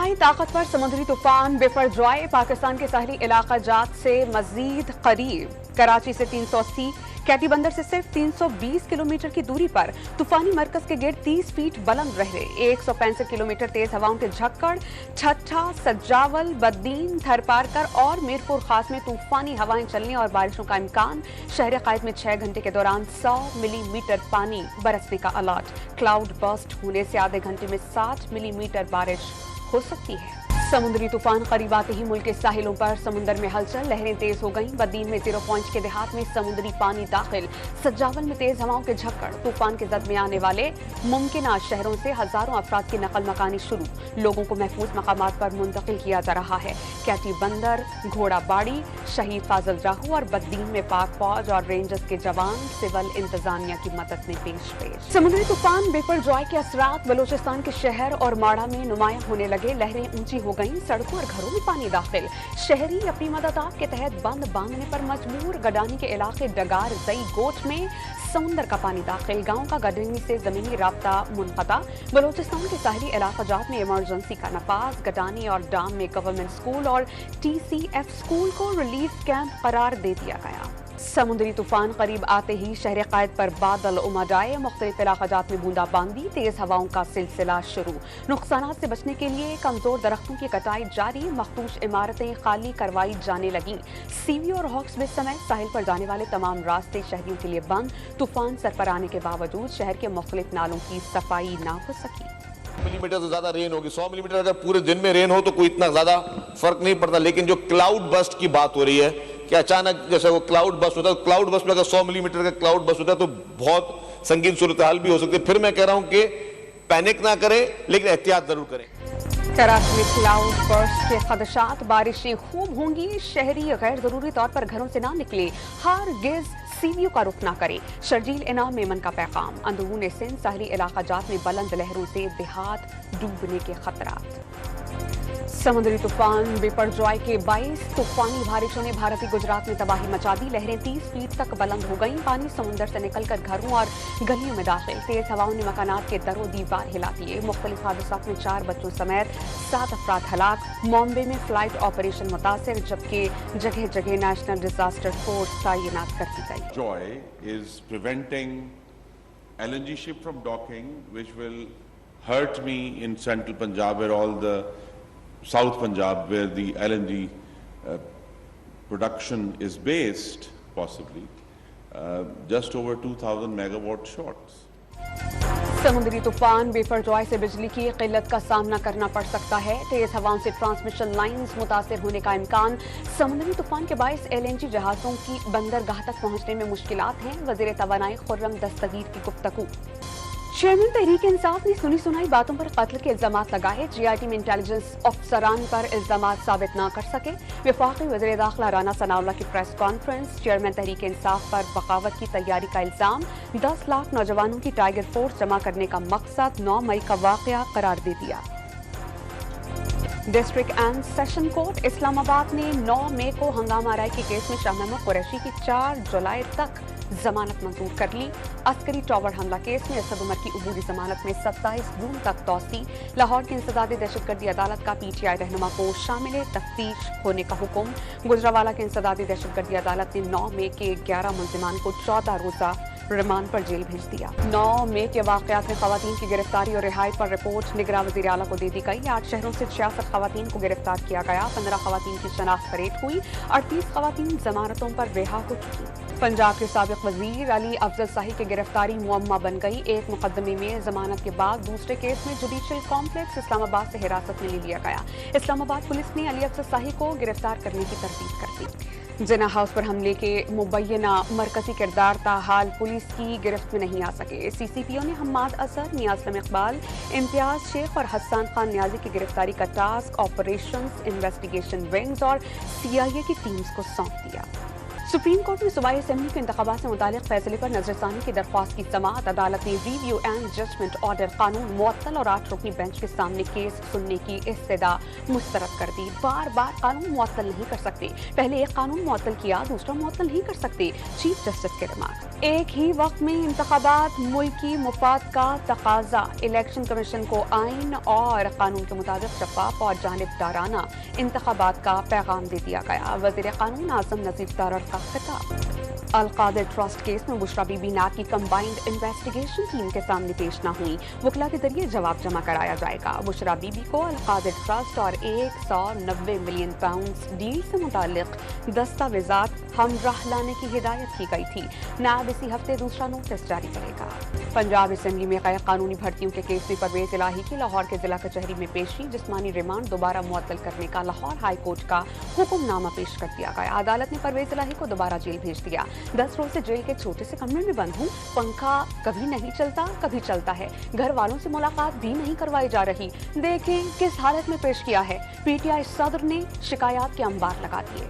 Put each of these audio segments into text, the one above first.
इंतहाई ताकतवर समुद्री तूफान बिपरजॉय पाकिस्तान के साहली इलाका जात से मजीद करीब। कराची से 380, कैटी बंदर से सिर्फ 320 किलोमीटर की दूरी पर तूफानी मरकज के गिर्द 30 फीट बुलंद रहे। 165 किलोमीटर तेज हवाओं के झक्कड़ ठट्ठा, सज्जावल, बद्दीन, थरपारकर और मीरपुर खास में तूफानी हवाएं चलने और बारिशों का इम्कान। शहर कायद में 6 घंटे के दौरान 100 मिलीमीटर पानी बरसने का अलर्ट। क्लाउड बर्स्ट होने से आधे घंटे में 60 मिलीमीटर बारिश हो सकती है। समुद्री तूफान करीब आते ही मुल्क के साहिलों पर समुद्र में हलचल, लहरें तेज हो गईं। बद्दीन में 0 पॉइंट के देहात में समुद्री पानी दाखिल। सज्जावल में तेज हवाओं के झक्कड़। तूफान के जद में आने वाले मुमकिन शहरों से हजारों अफराद की नकल मकानी शुरू। लोगों को महफूज मकामात पर मुंतकिल किया जा रहा है। कैटी बंदर, घोड़ा बाड़ी, शहीद फाजल राहू और बद्दीन में पाक फौज और रेंजर्स के जवान सिविल इंतजामिया की मदद में पेश। समुद्री तूफान बिपरजॉय के असरात बलोचिस्तान के शहर और माड़ा में नुमायां होने लगे। लहरें ऊंची हो गईं, सड़कों और घरों में पानी दाखिल। शहरी अपनी मददात के तहत बंद बांधने पर मजबूर। गडानी के इलाके डगार जई गोट में समुंदर का पानी दाखिल। गांव का गडानी से जमीनी राब्ता मुनक़ता। बलोचिस्तान के साहली इलाका जात में इमरजेंसी का नफाज। गडानी और डाम में गवर्नमेंट स्कूल और TCF स्कूल को रिलीफ कैंप करार दे दिया गया। समुद्री तूफान करीब आते ही शहर कायद पर बादल उमड़ आए। मुख्तलिफ इलाकाजात में बूंदाबांदी, तेज हवाओं का सिलसिला शुरू। नुकसानात से बचने के लिए कमजोर दरख्तों की कटाई जारी। मखदूश इमारतें खाली करवाई जाने लगी। सीवी और हॉक्स बीच समेत साहिल पर जाने वाले तमाम रास्ते शहरियों के लिए बंद। तूफान सर पर आने के बावजूद शहर के मुख्तलिफ नालों की सफाई ना हो सकी। मिलीमीटर से ज्यादा रेन होगी। 100 मिलीमीटर अगर पूरे दिन में रेन हो तो कोई इतना ज्यादा फर्क नहीं पड़ता, लेकिन जो क्लाउड बस्ट की बात हो रही है कि अचानक जैसे वो क्लाउड बस्ट होता है, क्लाउड बस्ट में अगर 100 मिलीमीटर का क्लाउड बस्ट होता है तो बहुत संगीन सूरत हाल भी हो सकती है। फिर मैं कह रहा हूं कि पैनिक ना करें, लेकिन एहतियात जरूर करें। कराची में क्लाउड बर्स्ट के खदशात, बारिशें खूब होंगी। शहरी गैर जरूरी तौर पर घरों से ना निकले। हरगिज सीवियों का रुख ना करे। शर्जील इनाम मेमन का पैगाम। अंदरून सिंध साहली इलाका जात में बुलंद लहरों से देहात डूबने के खतरात। समुद्री तूफान बिपरजॉय के 22 तूफानी बारिशों ने भारतीय गुजरात में तबाही मचा दी। लहरें 30 फीट तक बुलंद हो गईं। पानी समुद्र से निकलकर घरों और गलियों में दाखिल। तेज हवाओं ने मकानात के दरो दीवार हिला दिए। मुख्तलिफ हादसात में 4 बच्चों समेत 7 अफराद हलाक। बॉम्बे में फ्लाइट ऑपरेशन मुतासिर, जबकि जगह जगह नेशनल डिजास्टर फोर्स तैनात कर दी गई। Joy is preventing LNG ship from docking, which will hurt me in central Punjab, where all the South Punjab, where the LNG production is based, possibly, just over 2,000 megawatt shorts. समुद्री तूफान बिपरजॉय से बिजली की किल्लत का सामना करना पड़ सकता है। तेज हवाओं से ट्रांसमिशन लाइंस मुतासिर होने का इम्कान। समुद्री तूफान के बायस LNG जहाजों की बंदरगाह तक पहुंचने में मुश्किलात हैं। वजीर तवानाई खुर्रम दस्तगीर की गुफ्तगू। चेयरमैन तहरीक इंसाफ ने सुनी सुनाई बातों पर कत्ल के इल्जामात लगाए। GIT में इंटेलिजेंस अफसरान पर इल्जामात साबित न कर सके। वफाकी वज़ीर दाखिला राना सनाउल्लाह की press conference. Chairman Tehreek Insaf पर बगावत की तैयारी का इल्जाम। 10 लाख नौजवानों की टाइगर फोर्स जमा करने का मकसद 9 मई का वाकया करार दे दिया। District and session court Islamabad ने 9 मई को हंगामा आराई के केस में शाह महमूद कुरैशी की 4 जुलाई तक जमानत मंजूर कर ली। अस्करी टावर हमला केस में असद उमर की अबूरी जमानत में 27 जून तक तौसी। लाहौर की इंसदादी दहशतगर्दी अदालत का PTI रहनुमा को शामिल तफ्तीश होने का हुक्म। गुजरावाला की इंसदादी दहशतगर्दी अदालत ने 9 मई के 11 मुलजिमान को 14 रोजा रिमांड पर जेल भेज दिया। 9 मई के वाकयात में खवातीन की गिरफ्तारी और रिहाई पर रिपोर्ट निगरान वज़ीर आला को दे दी गई। 8 शहरों से 66 खवातीन को गिरफ्तार किया गया। 15 खवातीन की शनाख्त परेड हुई। 38 खवातीन जमानतों पर रिहा हो चुकी। पंजाब के साबिक वजीर अली अफजल शाही की गिरफ्तारी मुअम्मा बन गई। एक मुकदमे में जमानत के बाद दूसरे केस में जुडिशियल कॉम्प्लेक्स इस्लामाबाद से हिरासत में ले लिया गया। इस्लामाबाद पुलिस ने अली अफजल शाही को गिरफ्तार करने की तरतीब कर दी। जिना हाउस पर हमले के मुबैना मरकजी किरदार ताहाल पुलिस की गिरफ्त में नहीं आ सके। CCPO ने हम्माद असर, नियाज़ इकबाल, इम्तियाज शेख और हसन खान नियाजी की गिरफ्तारी का टास्क ऑपरेशंस इन्वेस्टिगेशन विंग्स और CIA की टीम्स को सौंप दिया। सुप्रीम कोर्ट में सूबाई असेंबली के इंतखाबात से मुतालिक फैसले पर नजरसानी की दरख्वास्त की समाअत। अदालत ने रिव्यू एंड जजमेंट ऑर्डर कानून मुअत्तल और 8 रुकनी बेंच के सामने केस सुनने की इस्तदा मुस्तरद कर दी। बार बार कानून मुअत्तल नहीं कर सकते, पहले एक कानून मुअत्तल किया दूसरा मुअत्तल नहीं कर सकते, चीफ जस्टिस के रिमार्क। एक ही वक्त में इंतखाबात मुल्की मुफाद का तकाजा, इलेक्शन कमीशन को आइन और कानून के मुताबिक शफाफ और जानिबदाराना इंतखाबात का पैगाम दे दिया गया। वज़ीर कानून आज़म नज़ीर तारड़ का खिताब। अल-कादिर ट्रस्ट केस में बुशरा बीबी नाग की कंबाइंड इन्वेस्टिगेशन टीम के सामने पेश न हुई, वकला के जरिए जवाब जमा कराया जाएगा। बुशरा बीबी को अल-कादिर ट्रस्ट और 190 मिलियन पाउंड डील से मुतालिक दस्तावेजात हमराह लाने की हिदायत की गई थी। नायब इसी हफ्ते दूसरा नोटिस जारी करेगा। पंजाब असेंबली में गैर कानूनी भर्तियों के केस में परवेज इलाही की लाहौर के जिला कचहरी में पेशी, जिस्मानी रिमांड दोबारा मुअत्तल करने का लाहौर हाई कोर्ट का हुक्मनामा पेश कर दिया गया। अदालत ने परवेज इलाही को दोबारा जेल भेज दिया। 10 रोज से जेल के छोटे से कमरे में बंद हूँ, पंखा कभी नहीं चलता कभी चलता है, घर वालों से मुलाकात भी नहीं करवाई जा रही, देखें किस हालत में पेश किया है। पीटीआई सदर ने शिकायत के अंबार लगा दिए।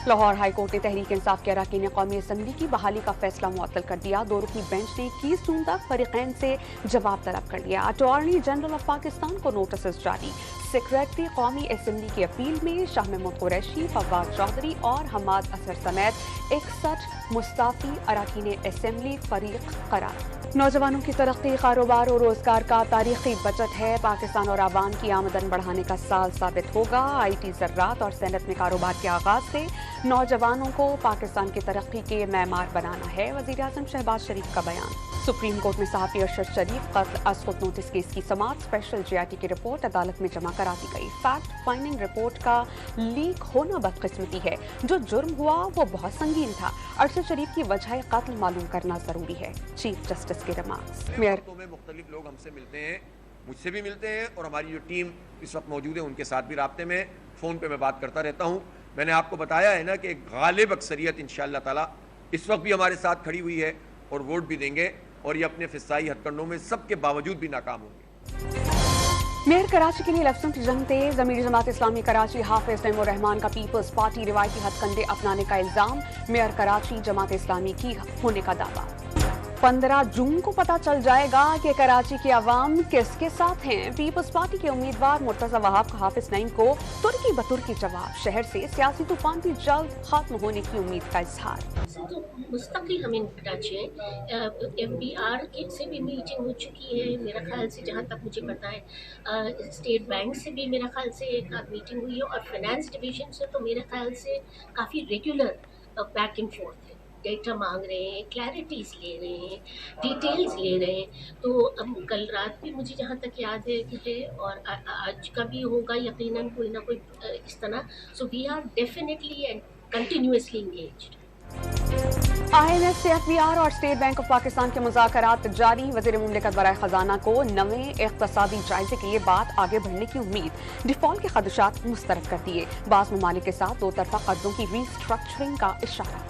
लाहौर हाई कोर्ट ने तहरीक इंसाफ के अरकान कौमी असम्बली की बहाली का फैसला मुअत्तल कर दिया। 2 रुकनी बेंच ने 21 जून तक फरीकैन से जवाब तलब कर लिया। अटॉर्नी जनरल ऑफ पाकिस्तान को नोटिस जारी। सेक्रेटरी कौमी असम्बली की अपील में शाह महमूद कुरैशी, फवाद चौधरी और हमाद असर समेत 61 मुस्ताफी अरकान असम्बली फरीक करार। नौजवानों की तरक्की, कारोबार और रोजगार का तारीखी बजट है। पाकिस्तान और आवाम की आमदन बढ़ाने का साल साबित होगा। IT, ज़राअत और सनत में कारोबार के आगाज से नौजवानों को पाकिस्तान की तरक्की के मैमार बनाना है। वज़ीर आज़म शहबाज शरीफ का बयान। सुप्रीम कोर्ट में सहाफ़ी अरशद शरीफ कत्ल अस्कुत नोटिस केस की समाअत। स्पेशल GIT की रिपोर्ट अदालत में जमा करा दी गई। फैक्ट फाइंडिंग रिपोर्ट का लीक होना बदकिस्मती है, जो जुर्म हुआ वो बहुत संगीन था। अरशद शरीफ की वजह कत्ल मालूम करना जरूरी है, चीफ जस्टिस के रिमार्क्स। में मुख्तलिफ लोग हमसे मिलते हैं, मुझसे भी मिलते हैं और हमारी जो टीम इस वक्त मौजूद है उनके साथ भी राब्ते में, फ़ोन पे मैं बात करता रहता हूँ। मैंने आपको बताया है ना कि गालिब अक्सरियत इंशाअल्लाह ताला इस वक्त भी हमारे साथ खड़ी हुई है और वोट भी देंगे, और ये अपने फिसाई हथकंडों में सबके बावजूद भी नाकाम होंगे। मेयर कराची के लिए लफ्ज़ों की जंग तेज। ज़मीरी जमात इस्लामी कराची हाफिज तैमूर रहमान का पीपल्स पार्टी रिवायती हथकंडे अपनाने का इल्ज़ाम। मेयर कराची जमात इस्लामी की होने का दावा। 15 जून को पता चल जाएगा कि कराची की आवाम किसके साथ हैं। पीपल्स पार्टी के उम्मीदवार मुर्तज़ा वहाब का हाफिज नईम को तुर्की बतुर्की जवाब। शहर से सियासी तूफान भी जल्द खत्म होने की उम्मीद का इजहार। तो मुस्तकिल हम इन कराची हैं। FBR से भी मीटिंग हो चुकी है मेरा ख्याल से, जहाँ तक मुझे पता है। स्टेट बैंक से भी मेरा ख्याल से एक मीटिंग हुई है, और फाइनेंस डिवीजन से तो मेरे ख्याल से काफ़ी रेगुलर बैक एंड फोर्थ है। डेटा मांग रहे हैं, क्लैरिटीज़ ले रहे हैं, डिटेल्स ले रहे हैं। तो कल रात भी मुझे जहाँ तक याद है और आज का भी होगा यकीनन कोई ना कोई इस तरह। So we are definitely and continuously engaged. IMF से FBR और स्टेट बैंक ऑफ पाकिस्तान के मुज़ाकरात जारी। वज़ीर मुमलिकत बराए खजाना को नवे इक़्तिसादी जायजे के लिए बात आगे बढ़ने की उम्मीद। डिफॉल्ट के खदशात मुस्तरद कर दिए। बाज़ ममालिक के साथ 2 तरफ़ा कर्जों की रीस्ट्रक्चरिंग का इशारा।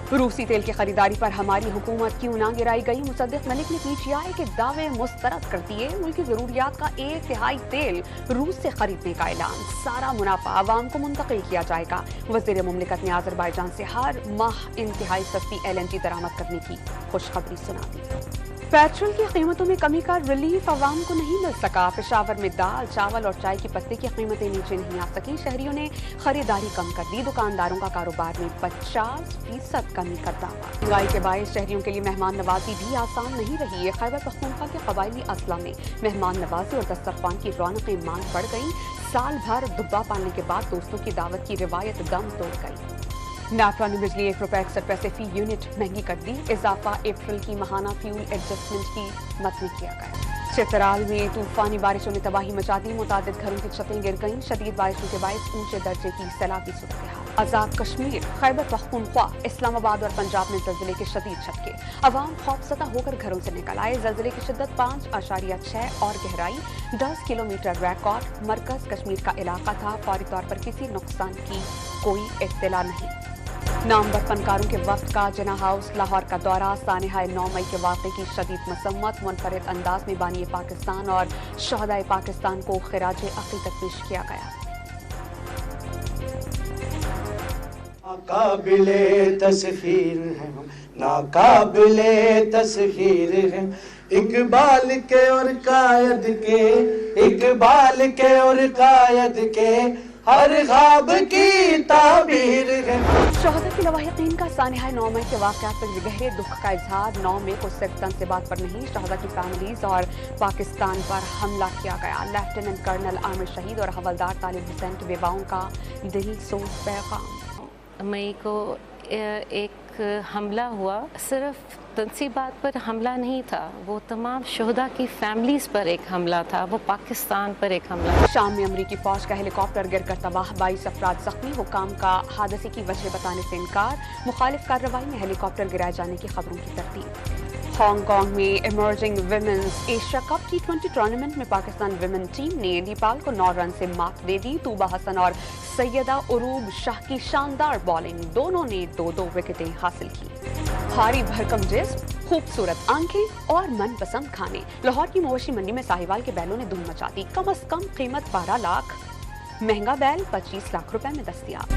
रूसी तेल की खरीदारी पर हमारी हुकूमत क्यों ना गिराई गई। मुसद्दिक मलिक ने PTI के दावे मुस्तरद कर दिए। मुल्क की ज़रूरियात का 1/3 तेल रूस से खरीदने का ऐलान। सारा मुनाफा आवाम को मुंतकिल किया जाएगा। वज़ीर मुमलिकत ने आज़रबाईजान से हर माह इंतहाई सस्ती LNG दरामद करने की खुशखबरी सुना दी। पेट्रोल की कीमतों में कमी का रिलीफ आवाम को नहीं मिल सका। पेशावर में दाल, चावल और चाय की पत्ती की कीमतें नीचे नहीं आ सकी। शहरियों ने खरीदारी कम कर दी। दुकानदारों का कारोबार में 50% कमी का दावा। महंगाई के बायस शहरियों के लिए मेहमान नवाजी भी आसान नहीं रही है। खैबर पख्तूनख्वा के कबायली अजला में मेहमान नवाजी और दस्तरखान की रौनकें मांग पड़ गई। साल भर दुब्बा पालने के बाद दोस्तों की दावत की रिवायत दम तोड़ गई। नाफरा ने बिजली ₹1.61 फी यूनिट महंगी कर दी। इजाफा अप्रैल की माहाना फ्यूल एडजस्टमेंट की मद में किया गया। चित्राल में तूफानी बारिशों ने तबाही मचा दी। मुतादिद घरों की छतें गिर गईं। शदीद बारिशों के बायस ऊंचे दर्जे की सैलाबी सूरत हाल। आजाद कश्मीर, खैबर पख्तूनख्वा, इस्लामाबाद और पंजाब में ज़लज़ले के शदीद झटके। अवाम खौफज़दा होकर घरों से निकल आए। ज़लज़ले की शिद्दत 5.6 और गहराई 10 किलोमीटर रिकॉर्ड। मरकज कश्मीर का इलाका था। फौरी तौर पर किसी नुकसान की कोई इत्तला नहीं। नामवर फनकारों के वक्त का जिना हाउस लाहौर का दौरा। सानहाए 9 मई के वाक़े की शदीद मसम्मत। मुनफरिद अंदाज में बानी पाकिस्तान और शहदाए पाकिस्तान को खिराज अक़ीदत पेश किया गया। ناقابل تسخیر ہیں ہم، ناقابل تسخیر ہیں، اقبال کے اور قائد کے، اقبال کے اور قائد کے ہر خواب کی تعبیر ہے۔ شہداء کے لواحقین کا سانحہ 9 مئی کے واقعات پر گہرے دکھ کا اظہار۔ 9 مئی کو صرف تنصیبات پر نہیں، شہداء کی فیملیز اور پاکستان پر حملہ کیا گیا۔ لیفٹیننٹ کرنل عامر شہید اور حوالدار طالب حسین کی بیواؤں کا دل سوز پیغام۔ مئی کو ایک حملہ ہوا، صرف تنصیبات پر حملہ نہیں تھا، وہ تمام شہداء کی فیملیز پر ایک حملہ تھا، وہ پاکستان پر ایک حملہ تھا۔ شام میں امریکی فوج کا ہیلی کاپٹر گر کر تباہ، 22 افراد زخمی، حکام کا حادثے کی وجہ بتانے سے انکار، مخالف کارروائی میں ہیلی کاپٹر گرائے جانے کی خبروں کی تردید۔ ہانگ کانگ میں emerging women's Asia cup T20 tournament میں پاکستان ویمن ٹیم نے نیپال کو 9 رن سے مات دے دی۔ طوبہ حسن اور سیدہ عروب شاہ کی شاندار بالنگ، دونوں نے 2-2 وکٹیں حاصل کی۔ بھاری بھرکم جسم، خوبصورت آنکھیں اور من پسند کھانے، لاہور کی مویشی منڈی میں ساہیوال کے بیلوں نے دھوم مچا دی۔ کم از کم قیمت 12 لاکھ، مہنگا بیل 25 لاکھ روپے میں دستیاب۔